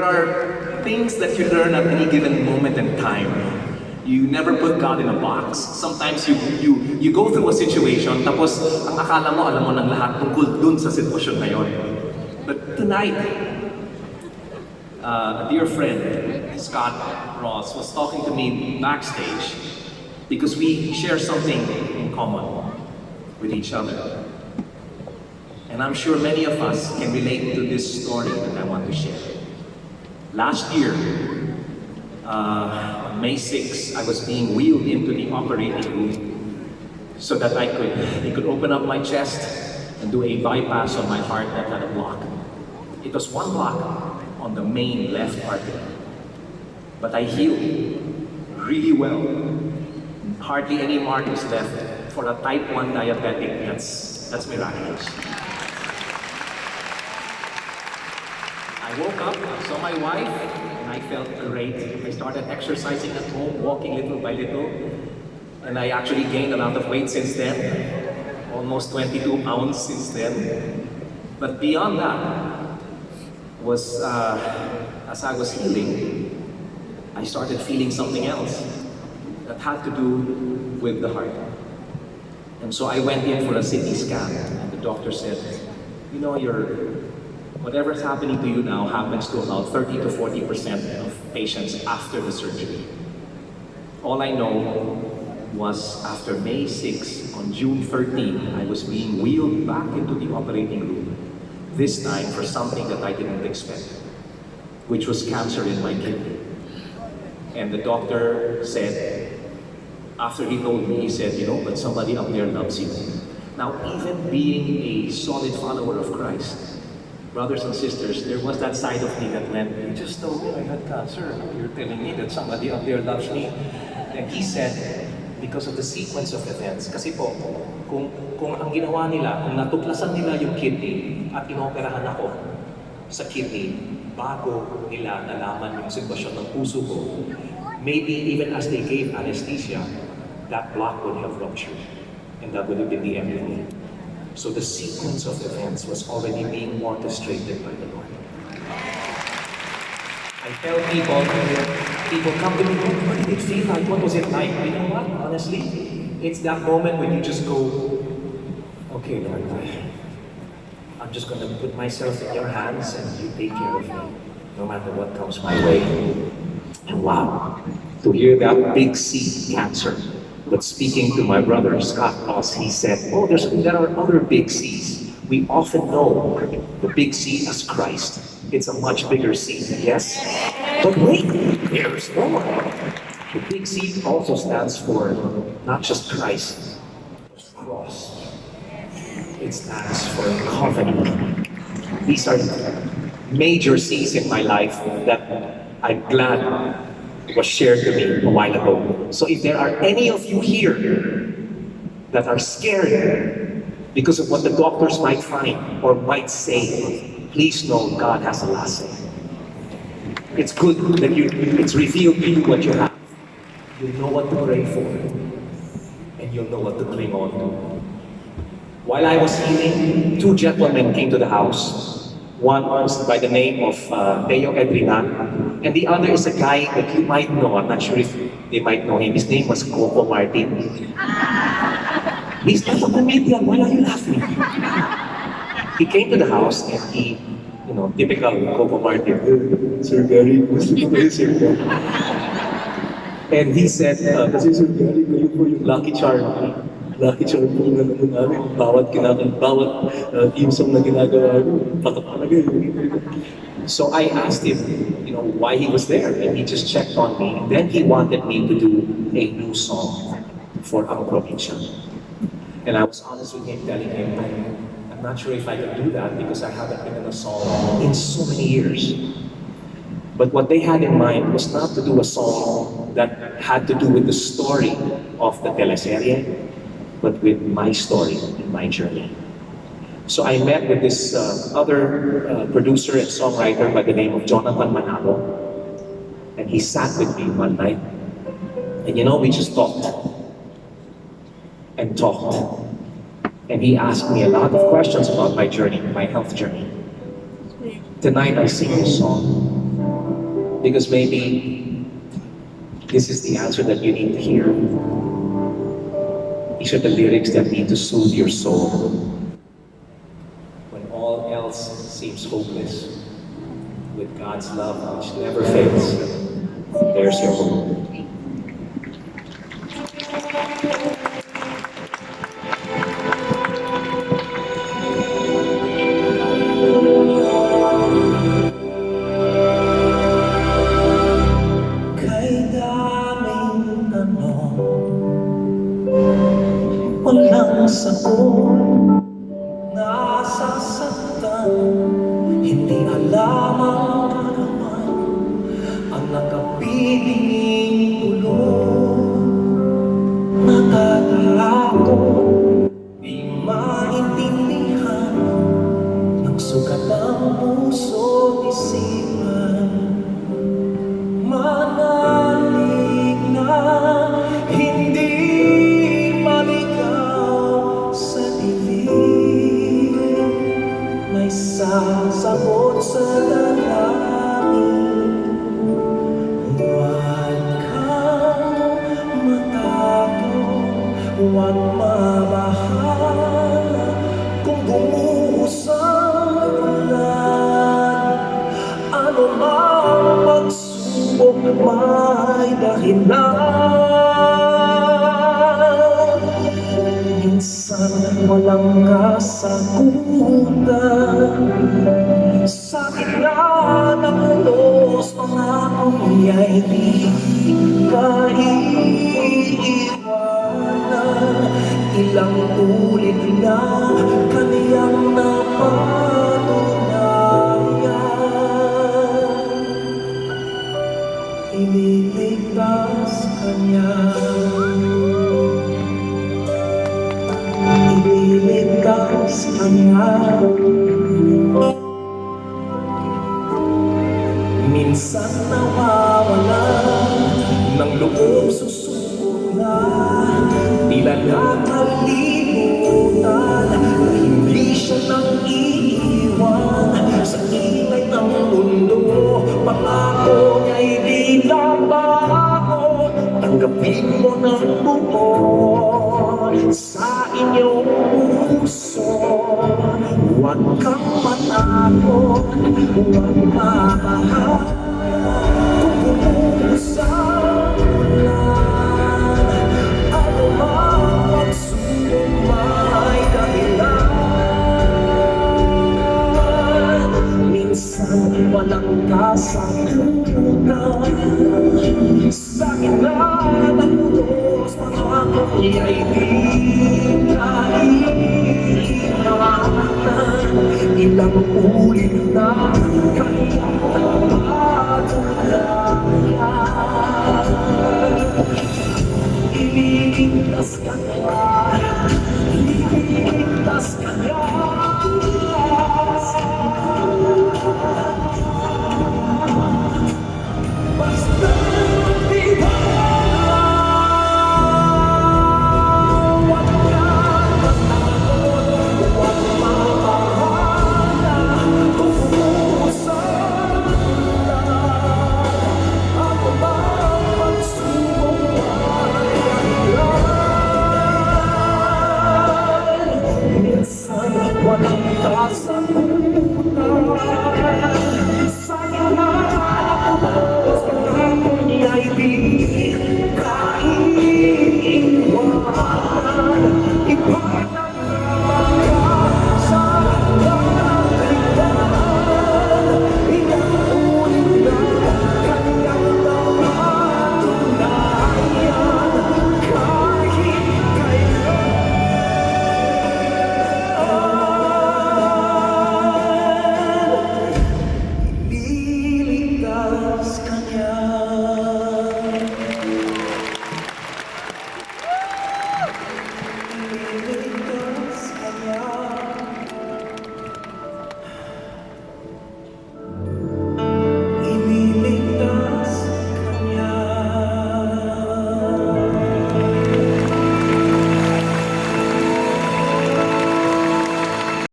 There are things that you learn at any given moment in time. You never put God in a box. Sometimes you go through a situation, tapos ang akala mo, alam mo ng lahat tungkol dun sa sitwasyon na yun. But tonight, a dear friend, Scott Ross, was talking to me backstage because we share something in common with each other. And I'm sure many of us can relate to this story that I want to share. Last year, on May 6, I was being wheeled into the operating room so that they could open up my chest and do a bypass on my heart that had a block. It was one block on the main left artery. But I healed really well. Hardly any marks left. For a type 1 diabetic, that's miraculous. I woke up, saw my wife, and I felt great. I started exercising at home, walking little by little, and I actually gained a lot of weight since then, almost 22 pounds since then. But beyond that, as I was healing, I started feeling something else that had to do with the heart. And so I went in for a CT scan, and the doctor said, you know, whatever's happening to you now happens to about 30 to 40% of patients after the surgery. All I know was after May 6, on June 13, I was being wheeled back into the operating room, this time for something that I didn't expect, which was cancer in my kidney. And the doctor said, after he told me, he said, you know, but somebody out there loves you. Now, even being a solid follower of Christ, brothers and sisters, there was that side of me that went, you just told me I had cancer. You're telling me that somebody out there loves me. And he said, because of the sequence of events, kasi po, kung ang ginawa nila, kung natuklasan nila yung kidney at inoperahan ako sa kidney, bago nila nalaman yung sitwasyon ng puso ko, maybe even as they gave anesthesia, that block would have ruptured, and that would have been the end of me. So the sequence of events was already being orchestrated by the Lord. I tell people come to me, what did it feel like? What was it like? You know what? Honestly, it's that moment when you just go, okay, Lord, I'm just going to put myself in your hands and you take care of me, no matter what comes my way. And wow, to hear that big C, cancer. But speaking to my brother, Scott Ross, he said, oh, there are other big C's. We often know the big C as Christ. It's a much bigger C, yes? But wait, there's more. The big C also stands for not just Christ, but cross. It stands for covenant. These are major C's in my life that I'm glad was shared to me a while ago. So if there are any of you here that are scared because of what the doctors might find or might say, please know God has a last say. It's good that it's revealed to you what you have. You'll know what to pray for, and you'll know what to cling on to. While I was healing, two gentlemen came to the house. One was by the name of Teo Edrinan, and the other is a guy that you might know. I'm not sure if they might know him. His name was Coco Martin. He's not a comedian. Why are you laughing? He came to the house and he, you know, typical Coco Martin. Sir Gary, Sir Gary. And he said, kasi Sir Gary, kayo po yung lucky charm. Lucky charm po na naman namin. Bawat team song na ginagawa ko, patok talaga. So I asked him, you know, why he was there, and he just checked on me. And then he wanted me to do a new song for Ang Probinsya. And I was honest with him, telling him, I'm not sure if I can do that because I haven't been in a song in so many years. But what they had in mind was not to do a song that had to do with the story of the teleserye, but with my story and my journey. So I met with this other producer and songwriter by the name of Jonathan Manalo, and he sat with me one night, and you know, we just talked and talked, and he asked me a lot of questions about my journey, my health journey. Tonight I sing this song Because maybe this is the answer that you need to hear. These are the lyrics that need to soothe your soul. When all else seems hopeless, with God's love which never fades, there's your hope. Kay daming tanong, walang sagot, nasasaktan, hindi alam ang karaman, ang nakapiling ulo, natatakot, di maintindihan, ng sugat ang puso't isipan. Manalig na hindi maligaw sa dilim, may sasagot sa dalangin. Huwag kang matakot, huwag mabahala kung bumuhos ang ulan. Ano mang pagsubok may dahilan. Minsan walang kasagutan, sa gitna ng ulos, pangako'y ay di ka iiwanan. Ilang ulit na kaniyang napatunayan, ililigtas kanya, ililigtas kanya. Minsan nawawala ng loob, susubok na, tila nakalimutan na hindi siya nang iiwan sa ingay ng mundo. Pangako niya'y di nabago, tanggapin mo ng buo sa inyong puso. Huwag kang matakot, huwag mabahala kung bumuhos ang ulan. Ano mang pagsubok may dahilan. Minsan walang kasagutan, sa gitna ng ulos, pangako'y ay di ka iiwanan. Ilang ulit na kanyang napatunayan, ililigtas ka niya, ililigtas ka niya.